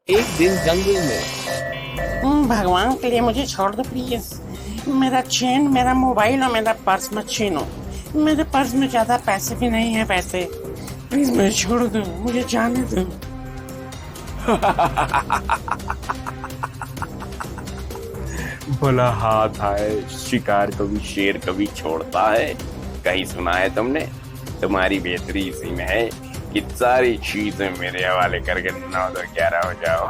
एक दिन जंगल में। भगवान के लिए मुझे छोड़ दो प्लीज। मेरा चेन, मेरा मोबाइल और मेरा पर्स मत छीनो। मेरे पर्स में ज्यादा पैसे भी नहीं है पैसे। प्लीज मुझे छोड़ दो, मुझे जाने दो। भला हाथ आए शिकार कभी शेर कभी छोड़ता है। कहीं सुना है तुमने? तुम्हारी बेहतरी इसी में है कि सारी चीजें मेरे हवाले करके 9 2 11 हो जाओ।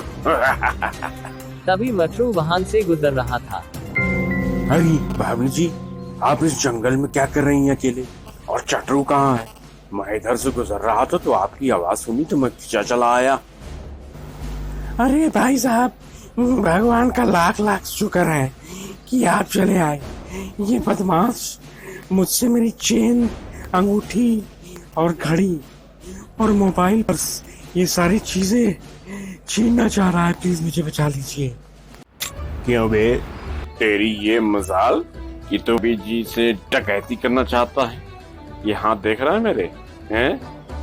तभी मटरू वहां से गुजर रहा था। अरे भाभी जी, आप इस जंगल में क्या कर रही हैं अकेले? और चटरू कहाँ है? मैं इधर से गुजर रहा था तो आपकी आवाज सुनी तो मैं खींचा चला आया। अरे भाई साहब, भगवान का लाख लाख शुक्र है कि आप चले आए। ये बदमाश मुझसे मेरी चेन, अंगूठी और घड़ी और मोबाइल, पर्स, ये सारी चीजें छीनना चाह रहा है। प्लीज मुझे बचा लीजिए। क्यों बे, तेरी ये मजाल कि तू भी जी से डकैती करना चाहता है? ये हाथ देख रहा है मेरे हैं?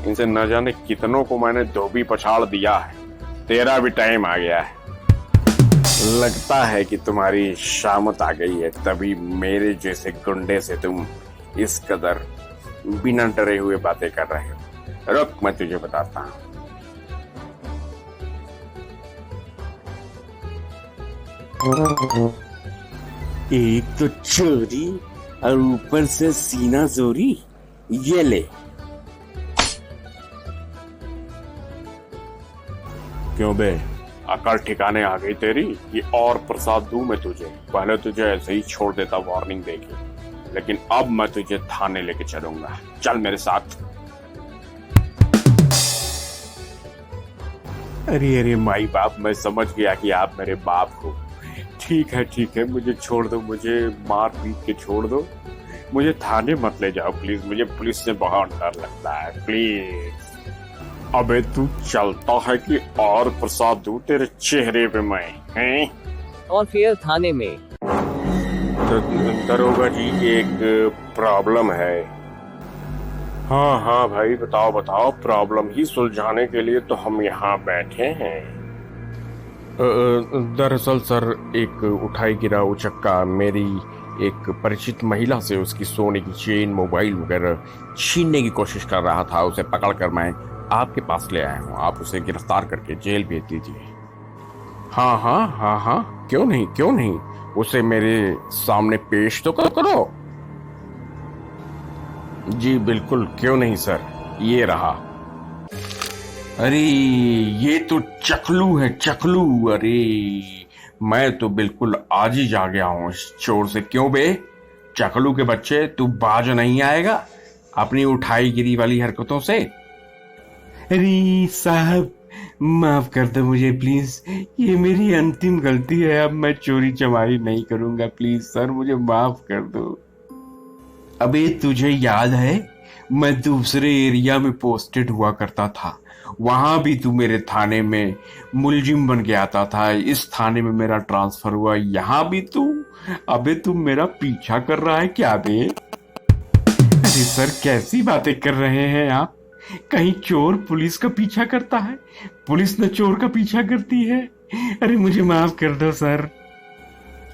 इनसे न जाने कितनों को मैंने धोबी पछाड़ दिया है। तेरा भी टाइम आ गया है। लगता है कि तुम्हारी शामत आ गई है, तभी मेरे जैसे गुंडे से तुम इस कदर बिना डरे हुए बातें कर रहे हो। रुक, मैं तुझे बताता हूँ। एक तो चोरी और ऊपर से सीना जोरी। ये ले। क्यों बे, अकल ठिकाने आ गई तेरी? ये और प्रसाद दूं मैं तुझे? पहले तुझे ऐसे ही छोड़ देता वार्निंग देके, लेकिन अब मैं तुझे थाने लेके चलूंगा। चल मेरे साथ। अरे अरे माई बाप, मैं समझ गया कि आप मेरे बाप हो। ठीक है, मुझे छोड़ दो, मुझे मार पीट के छोड़ दो। मुझे थाने मत ले जाओ प्लीज, मुझे पुलिस से बहुत डर लगता है प्लीज। अबे तू चलता है कि और प्रसाद दूं तेरे चेहरे पे मैं, हैं? और फिर थाने में। दरोगा जी, एक प्रॉब्लम है। हाँ भाई, बताओ। प्रॉब्लम ही सुलझाने के लिए तो हम यहाँ बैठे हैं। दरअसल सर, एक उठाई गिरा उचक्का मेरी एक परिचित महिला से उसकी सोने की चेन, मोबाइल वगैरह छीनने की कोशिश कर रहा था। उसे पकड़कर मैं आपके पास ले आया हूँ। आप उसे गिरफ्तार करके जेल भेज दीजिए। हाँ, क्यों नहीं, उसे मेरे सामने पेश तो करो। जी बिल्कुल, क्यों नहीं सर, ये रहा। अरे ये तो चकलू है, चकलू। अरे मैं तो बिल्कुल आज ही जा गया हूँ इस चोर से। क्यों बे, चकलू के बच्चे, तू बाज नहीं आएगा अपनी उठाई गिरी वाली हरकतों से? अरे साहब, माफ कर दो मुझे प्लीज। ये मेरी अंतिम गलती है। अब मैं चोरी चमारी नहीं करूंगा। प्लीज सर, मुझे माफ कर दो। अबे तुझे याद है, मैं दूसरे एरिया में पोस्टेड हुआ करता था। वहां भी तू मेरे थाने में मुलजिम बन के आता था। इस थाने में मेरा ट्रांसफर हुआ, यहाँ भी तू। अबे तू मेरा पीछा कर रहा है क्या बे? अरे सर, कैसी बातें कर रहे हैं आप? कहीं चोर पुलिस का पीछा करता है? पुलिस न चोर का पीछा करती है? अरे मुझे माफ कर दो सर।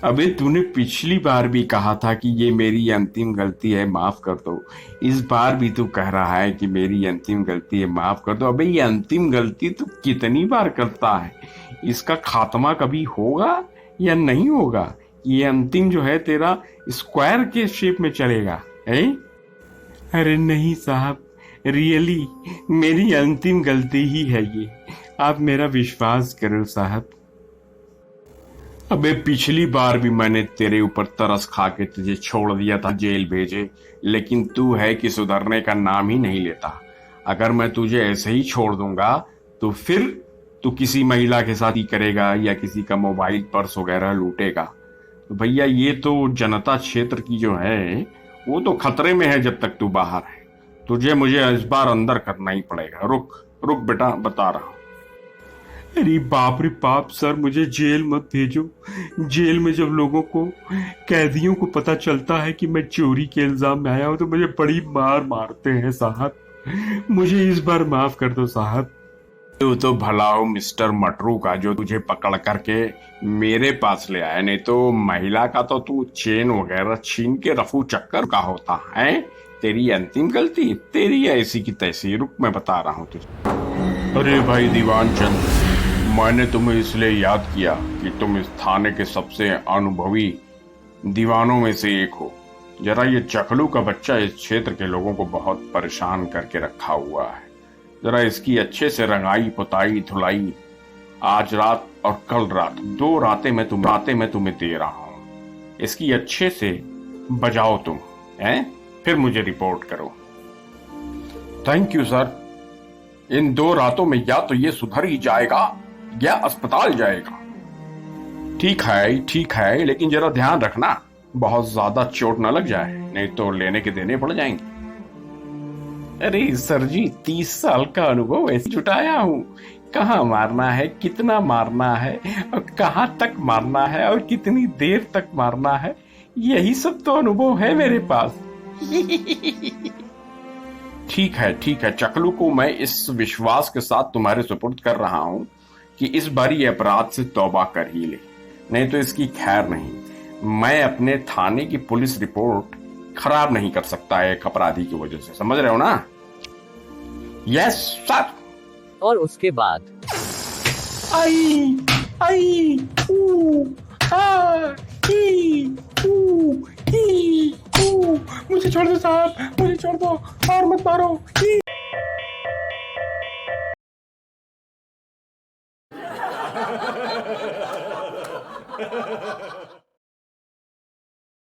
अबे तूने पिछली बार भी कहा था कि ये मेरी अंतिम गलती है, माफ कर दो। इस बार भी तू कह रहा है कि मेरी अंतिम गलती है, माफ कर दो। अबे ये अंतिम गलती तू कितनी बार करता है? इसका खात्मा कभी होगा या नहीं होगा? ये अंतिम जो है तेरा स्क्वायर के शेप में चलेगा, है? अरे नहीं साहब, रियली मेरी अंतिम गलती ही है ये। आप मेरा विश्वास करो साहब। अबे पिछली बार भी मैंने तेरे ऊपर तरस खा के तुझे छोड़ दिया था, जेल भेजे, लेकिन तू है कि सुधरने का नाम ही नहीं लेता। अगर मैं तुझे ऐसे ही छोड़ दूंगा तो फिर तू किसी महिला के साथ ही करेगा या किसी का मोबाइल, पर्स वगैरह लूटेगा। तो भैया ये तो जनता क्षेत्र की जो है वो तो खतरे में है जब तक तू बाहर है। तुझे मुझे इस बार अंदर करना ही पड़ेगा। रुक बेटा, बता रहा हूँ। अरे बाप रे बाप सर, मुझे जेल मत भेजो। जेल में जब लोगों को, कैदियों को पता चलता है कि मैं चोरी के इल्जाम में आया हूं तो मुझे बड़ी मार मारते हैं साहब। मुझे इस बार माफ कर दो साहब। तू तो भला हो मिस्टर मटरू का जो तुझे पकड़ करके मेरे पास ले आया, नहीं तो महिला का तो तू चेन वगैरह छीन के रफू चक्कर का होता है। तेरी अंतिम गलती तेरी ऐसी की तैसी। रुक मैं बता रहा हूँ तुझे। अरे भाई दीवान चंद, मैंने तुम्हें इसलिए याद किया कि तुम इस थाने के सबसे अनुभवी दीवानों में से एक हो। जरा ये चकलू का बच्चा इस क्षेत्र के लोगों को बहुत परेशान करके रखा हुआ है। जरा इसकी अच्छे से रंगाई पुताई धुलाई आज रात और कल रात, 2 रातें मैं तुम्हें दे रहा हूं। इसकी अच्छे से बजाओ तुम, हैं? फिर मुझे रिपोर्ट करो। Thank you sir. इन 2 रातों में या तो ये सुधर ही जाएगा या अस्पताल जाएगा। ठीक है, लेकिन जरा ध्यान रखना बहुत ज्यादा चोट न लग जाए, नहीं तो लेने के देने पड़ जाएंगे। अरे सर जी, 30 साल का अनुभव ऐसे जुटाया हूँ। कहाँ मारना है, कितना मारना है और कहाँ तक मारना है और कितनी देर तक मारना है, यही सब तो अनुभव है मेरे पास। ठीक है, चकलू को मैं इस विश्वास के साथ तुम्हारे सुपुर्द कर रहा हूँ कि इस बार ये अपराध से तौबा कर ही ले, नहीं तो इसकी खैर नहीं। मैं अपने थाने की पुलिस रिपोर्ट खराब नहीं कर सकता एक अपराधी की वजह से, समझ रहे हो ना? Yes sir. और उसके बाद आई आई ऊ आ ई ऊ ई ऊ, मुझे छोड़ दो साहब, मुझे छोड़ दो और मत मारो। ई